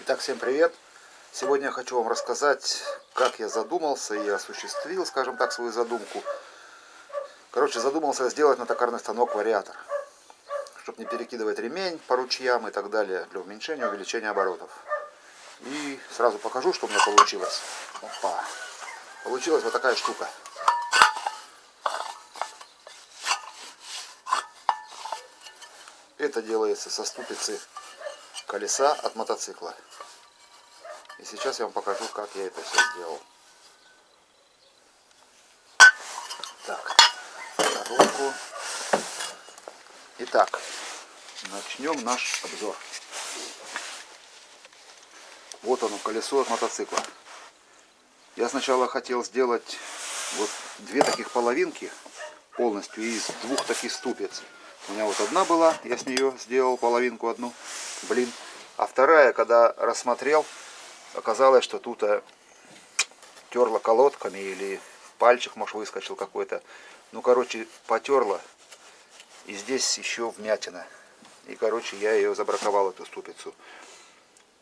Итак, всем привет! Сегодня я хочу вам рассказать, как я задумался и осуществил, скажем так, свою задумку. Короче, задумался сделать на токарный станок вариатор, чтобы не перекидывать ремень по ручьям и так далее, для уменьшения и увеличения оборотов. И сразу покажу, что у меня получилось. Опа! Получилась вот такая штука. Это делается со ступицы колеса от мотоцикла. И сейчас я вам покажу, как я это все сделал. Так, коробку. Итак, начнем наш обзор. Вот оно, колесо от мотоцикла. Я сначала хотел сделать вот две таких половинки полностью из двух таких ступиц. У меня вот одна была, я с нее сделал половинку одну, блин. А вторая, когда рассмотрел, оказалось, что тут терло колодками или пальчик, может, выскочил какой-то. Ну, короче, потерло. И здесь еще вмятина. И, короче, я ее забраковал, эту ступицу.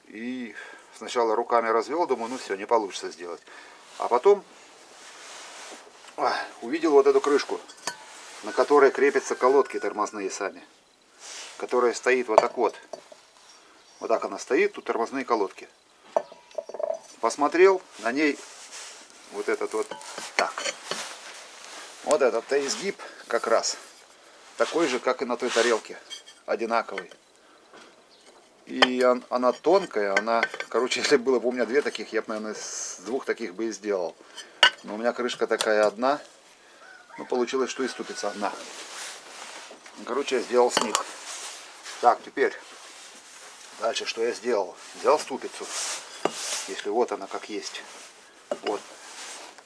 И сначала руками развел, думаю, ну все, не получится сделать. А потом увидел вот эту крышку, на которой крепятся колодки тормозные сами. Которая стоит вот так вот. Вот так она стоит, тут тормозные колодки. Посмотрел, на ней вот этот вот так. Вот этот изгиб как раз такой же, как и на той тарелке. Одинаковый. И она тонкая, она, короче, если было бы у меня две таких, я бы, наверное, с двух таких бы и сделал. Но у меня крышка такая одна, но получилось, что и ступица одна. Короче, я сделал с них. Так, теперь, дальше что я сделал? Взял ступицу, если вот она как есть. Вот.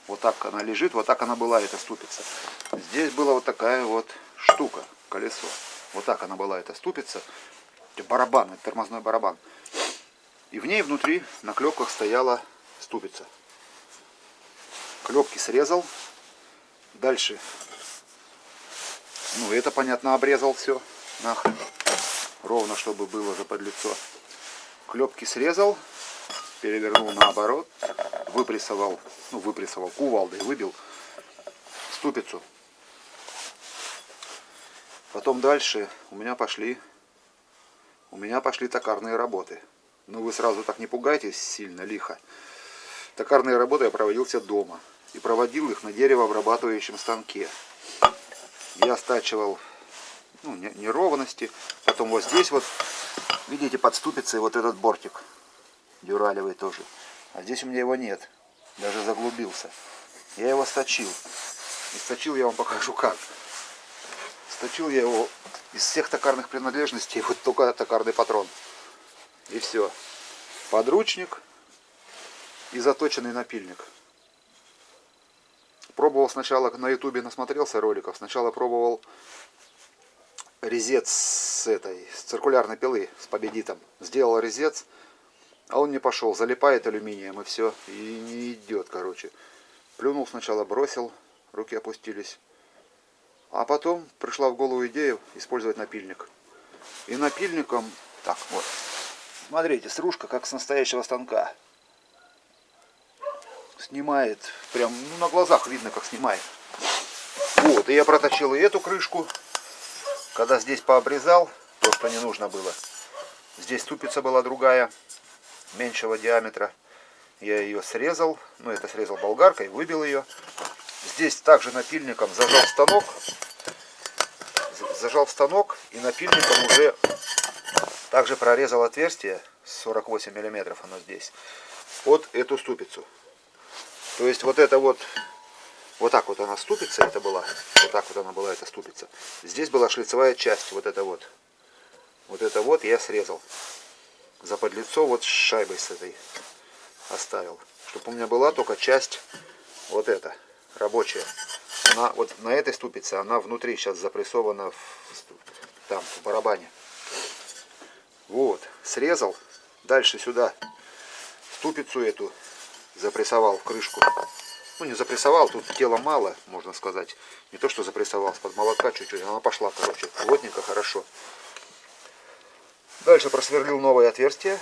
Вот так она лежит, вот так она была, эта ступица. Здесь была вот такая вот штука, колесо. Вот так она была, эта ступица. Барабан, это тормозной барабан. И в ней внутри на клепках стояла ступица. Клепки срезал. Дальше, ну это понятно, обрезал все нахрен. Ровно, чтобы было заподлицо. Клепки срезал, перевернул наоборот, выпрессовал, кувалдой выбил ступицу. Потом дальше у меня пошли токарные работы. Ну вы сразу так не пугайтесь сильно, лихо. Токарные работы я проводил все дома. И проводил их на деревообрабатывающем станке. Я стачивал неровности. Потом вот здесь вот, видите, под ступицей вот этот бортик. Дюралевый тоже. А здесь у меня его нет. Даже заглубился. Я его сточил. И сточил я вам покажу как. Сточил я его из всех токарных принадлежностей, вот только токарный патрон. И все. Подручник и заточенный напильник. Пробовал сначала, на ютубе насмотрелся роликов, сначала пробовал резец с циркулярной пилы, с победитом. Сделал резец, а он не пошел, залипает алюминием и все, и не идет, короче. Плюнул сначала, бросил, руки опустились. А потом пришла в голову идея использовать напильник. И напильником, так вот, смотрите, стружка как с настоящего станка. Снимает, прям на глазах видно, как снимает. Вот, и я проточил и эту крышку. Когда здесь пообрезал, то, что не нужно было. Здесь ступица была другая, меньшего диаметра. Я ее срезал, это срезал болгаркой, выбил ее. Здесь также напильником зажал в станок и напильником уже также прорезал отверстие, 48 мм оно здесь, под эту ступицу. То есть вот это вот так вот она ступица, это была, вот так вот она была, эта ступица. Здесь была шлицевая часть, вот это вот. Вот это вот я срезал. Заподлицо вот с шайбой с этой оставил. Чтобы у меня была только часть вот эта, рабочая. Она вот на этой ступице, она внутри сейчас запрессована в барабане. Вот, срезал. Дальше сюда ступицу эту запрессовал в крышку. Ну не запрессовал, тут тела мало, можно сказать. Не то что запрессовал, с-под молотка чуть-чуть, она пошла, короче, плотненько, хорошо. Дальше просверлил новое отверстие.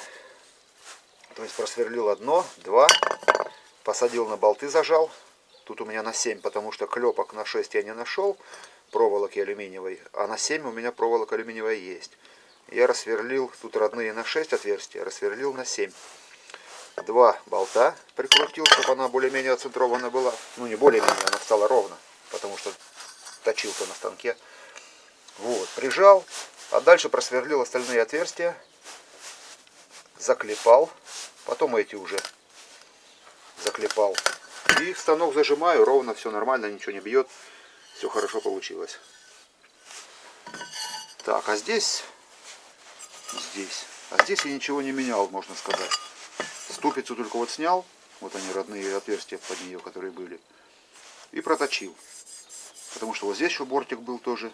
То есть просверлил одно, два, посадил на болты, зажал. Тут у меня на 7, потому что клепок на 6 я не нашел, проволоки алюминиевой, а на 7 у меня проволока алюминиевая есть. Я рассверлил, тут родные на 6 отверстия, рассверлил на 7. Два болта прикрутил, чтобы она более-менее оцентрована была. Ну не более-менее, она стала ровно, потому что точил-то на станке. Вот, прижал, а дальше просверлил остальные отверстия, заклепал, потом эти уже заклепал. И станок зажимаю, ровно, все нормально, ничего не бьет, все хорошо получилось. Так, а здесь я ничего не менял, можно сказать. Ступицу только вот снял, вот они родные отверстия под нее, которые были, и проточил. Потому что вот здесь еще бортик был тоже,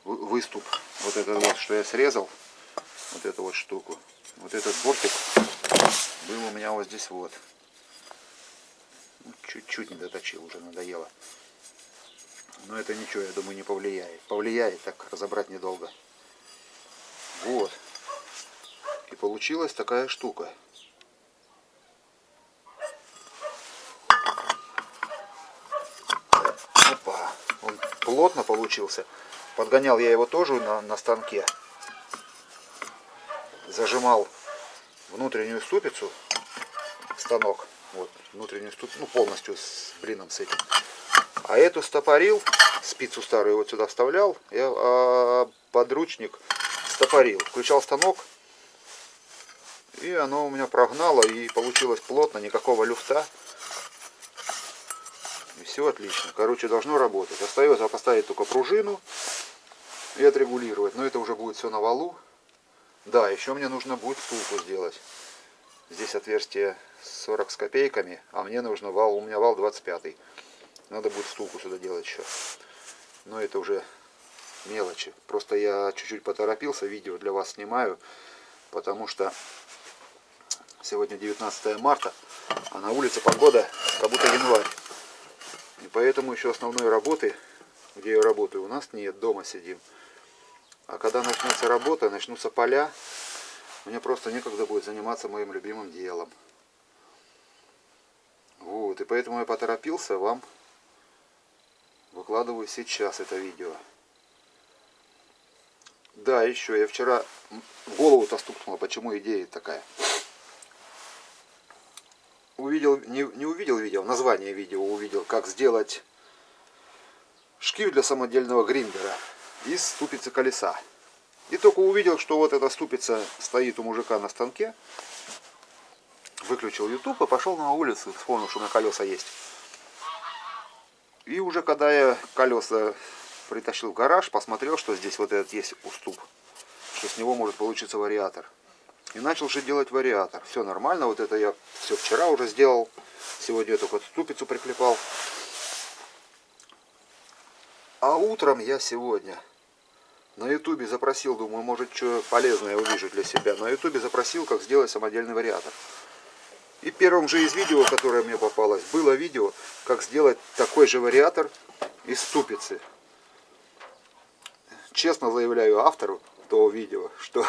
выступ, вот этот вот, что я срезал, вот эту вот штуку. Вот этот бортик был у меня вот здесь вот. Чуть-чуть не доточил, уже надоело. Но это ничего, я думаю, не повлияет. Повлияет, так разобрать недолго. Вот. И получилась такая штука. Опа. Он плотно получился. Подгонял я его тоже на станке. Зажимал внутреннюю ступицу в станок. Вот, внутреннюю ступицу, ну полностью с блином с этим. А эту стопорил, спицу старую вот сюда вставлял, я подручник стопорил. Включал станок, и оно у меня прогнало, и получилось плотно, никакого люфта. И все отлично. Короче, должно работать. Остается поставить только пружину и отрегулировать. Но это уже будет все на валу. Да, еще мне нужно будет втулку сделать. Здесь отверстие 40 с копейками, а мне нужно вал, у меня вал 25. Надо будет втулку сюда делать еще. Но это уже мелочи. Просто я чуть-чуть поторопился, видео для вас снимаю, потому что сегодня 19 марта, а на улице погода как будто январь. И поэтому еще основной работы, где я работаю, у нас нет, дома сидим. А когда начнется работа, начнутся поля, мне просто некогда будет заниматься моим любимым делом. Вот, и поэтому я поторопился, вам выкладываю сейчас это видео. Да, еще я вчера в голову-то стукнуло, почему идея такая. Увидел, не увидел видео, название видео увидел, как сделать шкив для самодельного гриндера из ступицы колеса. И только увидел, что вот эта ступица стоит у мужика на станке. Выключил YouTube и пошел на улицу, вспомнил, что у меня колеса есть. И уже когда я колеса притащил в гараж, посмотрел, что здесь вот этот есть уступ, что с него может получиться вариатор. И начал же делать вариатор. Все нормально, вот это я все вчера уже сделал. Сегодня я только ступицу приклепал. А утром я сегодня на ютубе запросил, думаю, может, что полезное увижу для себя. На ютубе запросил, как сделать самодельный вариатор. И первым же из видео, которое мне попалось, было видео, как сделать такой же вариатор из ступицы. Честно заявляю автору того видео, что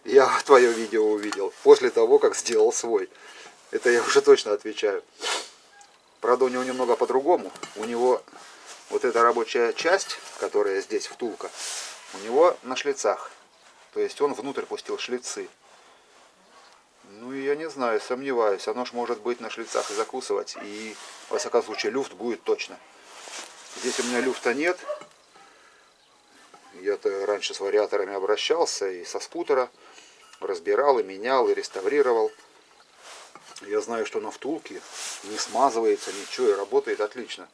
я твое видео увидел после того, как сделал свой. Это я уже точно отвечаю. Правда, у него немного по-другому. У него вот эта рабочая часть, которая здесь втулка, у него на шлицах. То есть он внутрь пустил шлицы. Ну и я не знаю, сомневаюсь. Оно ж может быть на шлицах и закусывать. И во всяком случае люфт будет точно. Здесь у меня люфта нет. Я-то раньше с вариаторами обращался и со спутера. Разбирал, и менял, и реставрировал. Я знаю, что на втулке не смазывается ничего и работает отлично.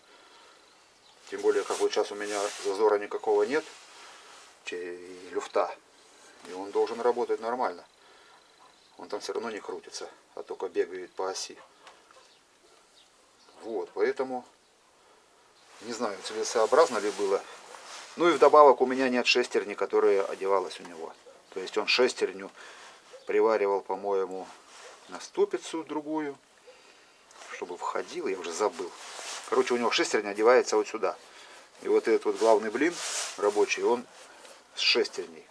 Тем более, как вот сейчас у меня зазора никакого нет. И люфта. И он должен работать нормально. Он там все равно не крутится, а только бегает по оси. Вот, поэтому не знаю, целесообразно ли было. Ну и вдобавок у меня нет шестерни, которая одевалась у него. То есть он шестерню приваривал, по-моему, на ступицу другую, чтобы входил, я уже забыл. Короче, у него шестерня одевается вот сюда. И вот этот вот главный блин рабочий, он с шестерней.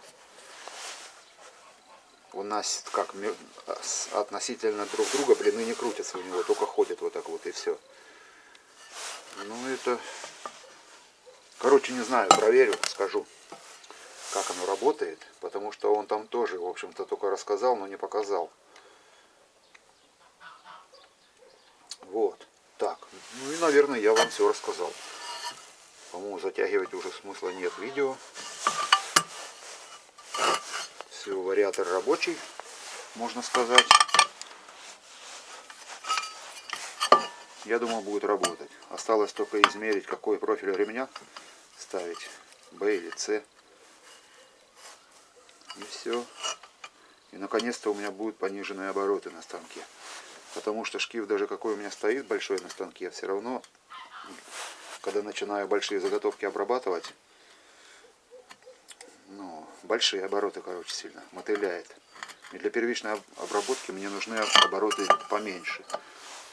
у нас как относительно друг друга блины не крутятся у него, только ходят вот так вот и все. Ну это, короче, не знаю, проверю, скажу, как оно работает, потому что он там тоже, в общем-то, только рассказал, но не показал. Вот, так, ну и, наверное, я вам все рассказал. По-моему, затягивать уже смысла нет видео. Все, вариатор рабочий, можно сказать. Я думаю, будет работать. Осталось только измерить, какой профиль ремня ставить, B или C. И все. И наконец-то у меня будут пониженные обороты на станке. Потому что шкив, даже какой у меня стоит большой на станке, все равно, когда начинаю большие заготовки обрабатывать, ну, большие обороты, короче, сильно мотыляет. И для первичной обработки мне нужны обороты поменьше.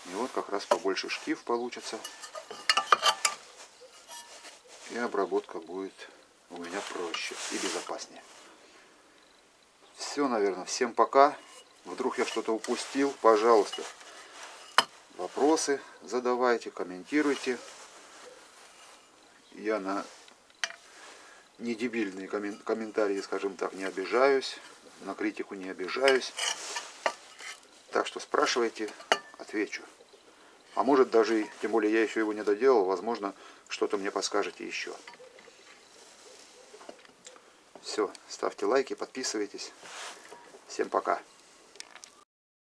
И вот как раз побольше шкив получится. И обработка будет у меня проще и безопаснее. Все, наверное. Всем пока. Вдруг я что-то упустил, пожалуйста, вопросы задавайте, комментируйте. Я на недебильные комментарии, скажем так, не обижаюсь. На критику не обижаюсь. Так что спрашивайте, отвечу. А может даже, тем более я еще его не доделал, возможно, что-то мне подскажете еще. Все, ставьте лайки, подписывайтесь. Всем пока.